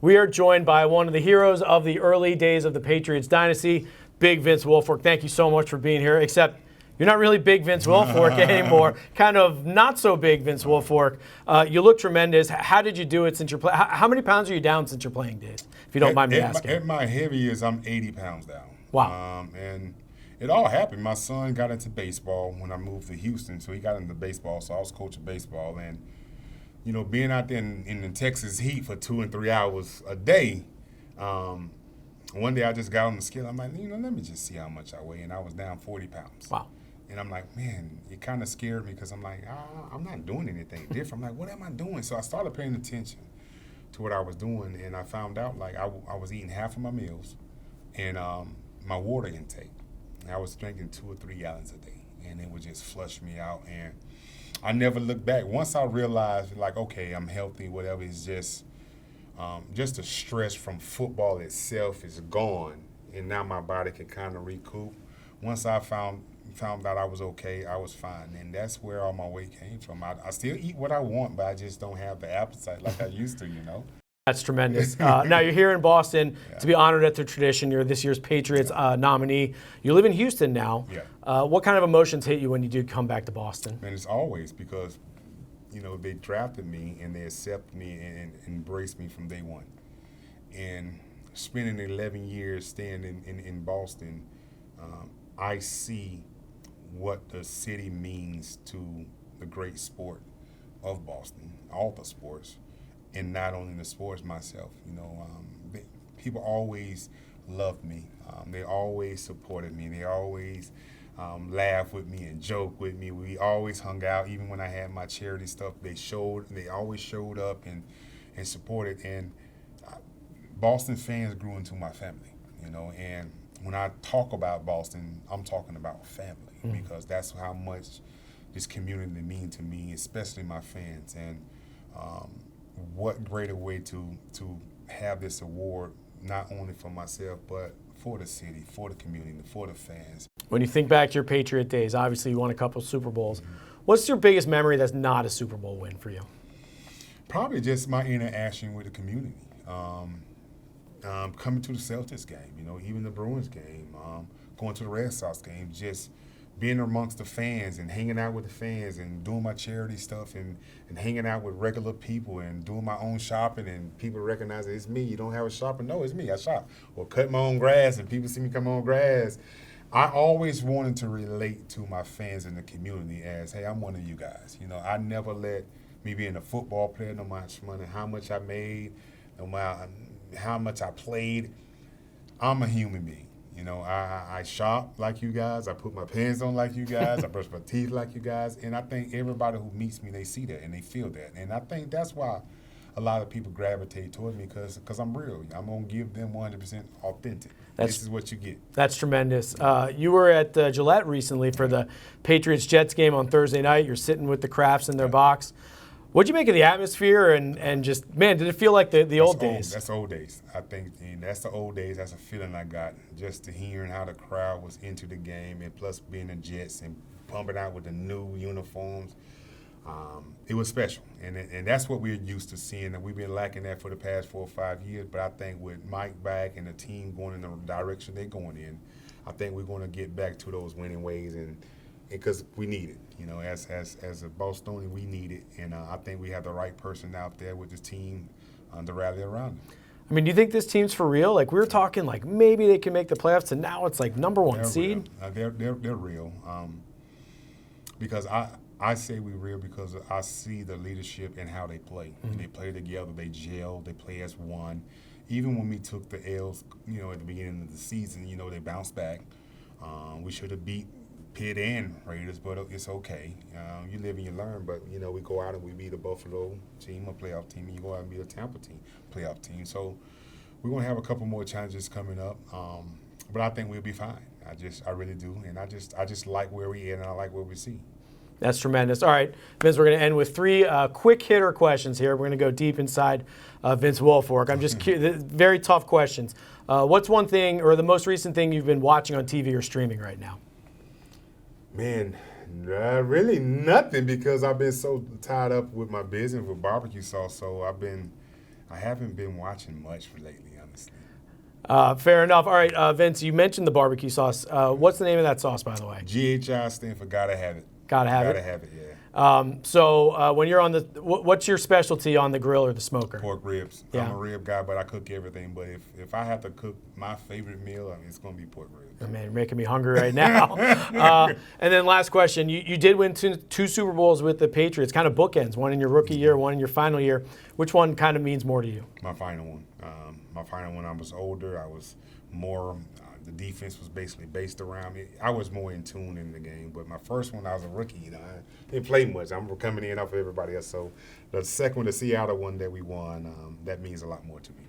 We are joined by one of the heroes of the early days of the Patriots dynasty, Big Vince Wilfork. Thank you so much for being here, except you're not really Big Vince Wilfork anymore, kind of not so big Vince Wilfork. You look tremendous. How did you do it since you're playing? How many pounds are you down since your playing days, if you don't mind me asking? At my heaviest, I'm 80 pounds down. Wow. And it all happened. My son got into baseball when I moved to Houston, so he got into baseball, so I was coaching baseball. And, you know, being out there in the Texas heat for 2 and 3 hours a day, one day I just got on the scale. I'm like, you know, let me just see how much I weigh. And I was down 40 pounds. Wow. And I'm like, man, it kind of scared me because I'm like, I'm not doing anything different. I'm like, what am I doing? So I started paying attention to what I was doing, and I found out, like, I was eating half of my meals and my water intake. I was drinking 2 or 3 gallons a day, and it would just flush me out. And I never looked back. Once I realized, like, okay, I'm healthy, whatever, it's just the stress from football itself is gone, and now my body can kind of recoup. Once I found out I was okay, I was fine, and that's where all my weight came from. I still eat what I want, but I just don't have the appetite like I used to, you know? That's tremendous. Now you're here in Boston to be honored at the tradition. You're this year's Patriots nominee. You live in Houston now. Yeah. What kind of emotions hit you when you do come back to Boston? And it's always because, you know, they drafted me and they accepted me and embraced me from day one. And spending 11 years staying in Boston, I see what the city means to the great sport of Boston, all the sports, and not only the sports myself. You know, people always loved me. They always supported me. They always laughed with me and joked with me. We always hung out. Even when I had my charity stuff, they always showed up and supported. And Boston fans grew into my family, you know. And when I talk about Boston, I'm talking about family because that's how much this community means to me, especially my fans. And what greater way to have this award, not only for myself, but for the city, for the community, for the fans. When you think back to your Patriot days, obviously you won a couple Super Bowls. What's your biggest memory that's not a Super Bowl win for you? Probably just my interaction with the community. Coming to the Celtics game, you know, even the Bruins game, going to the Red Sox game, just being amongst the fans and hanging out with the fans and doing my charity stuff and hanging out with regular people and doing my own shopping, and people recognize it's me. You don't have a shopper? No, it's me. I shop. Or cut my own grass and people see me cut my own grass. I always wanted to relate to my fans in the community as, hey, I'm one of you guys. You know, I never let me being a football player, no matter how much I made, no matter how much I played, I'm a human being. You know, I shop like you guys. I put my pants on like you guys. I brush my teeth like you guys. And I think everybody who meets me, they see that and they feel that. And I think that's why a lot of people gravitate toward me because I'm real. I'm going to give them 100% authentic. This is what you get. That's tremendous. You were at Gillette recently for the Patriots-Jets game on Thursday night. You're sitting with the Crafts in their box. What'd you make of the atmosphere and just, man, did it feel like the old days? That's old days. I think that's the old days. That's a feeling I got just to hearing how the crowd was into the game, and plus being the Jets and pumping out with the new uniforms. It was special, and that's what we're used to seeing, and we've been lacking that for the past 4 or 5 years. But I think with Mike back and the team going in the direction they're going in, I think we're going to get back to those winning ways, and because we need it, you know, as a Bostonian, we need it, and I think we have the right person out there with the team to rally around them. I mean, do you think this team's for real? Like, we were talking like maybe they can make the playoffs, and now it's like #1 seed. They're real, because I say we're real because I see the leadership and how they play. They play together, they gel, they play as one. Even when we took the L's, you know, at the beginning of the season, you know, they bounced back. We should have beat Pitt and Raiders, but it's okay. You live and you learn, but, you know, we go out and we beat a Buffalo team, a playoff team, and you go out and beat a Tampa team, playoff team. So we're going to have a couple more challenges coming up, but I think we'll be fine. I really do, and I just like where we are and I like what we see. That's tremendous. All right, Vince, we're going to end with 3 quick hitter questions here. We're going to go deep inside Vince Wilfork. I'm just very tough questions. What's one thing or the most recent thing you've been watching on TV or streaming right now? Man, really nothing because I've been so tied up with my business with barbecue sauce. So I've been I haven't been watching much lately, honestly. Fair enough. All right, Vince, you mentioned the barbecue sauce. What's the name of that sauce, by the way? GHI stand for gotta have it. Gotta have it. Gotta have it, yeah. So when you're on the, what's your specialty on the grill or the smoker? Pork ribs. Yeah. I'm a rib guy, but I cook everything. But if I have to cook my favorite meal, I mean, it's gonna be pork ribs. Oh, man, you're making me hungry right now. And then last question. You did win two Super Bowls with the Patriots, kind of bookends, one in your rookie year, one in your final year. Which one kind of means more to you? My final one. My final one, I was older. I was more, the defense was basically based around me. I was more in tune in the game. But my first one, I was a rookie. You know, I didn't play much. I'm coming in off of everybody else. So the second one, the Seattle one that we won, that means a lot more to me.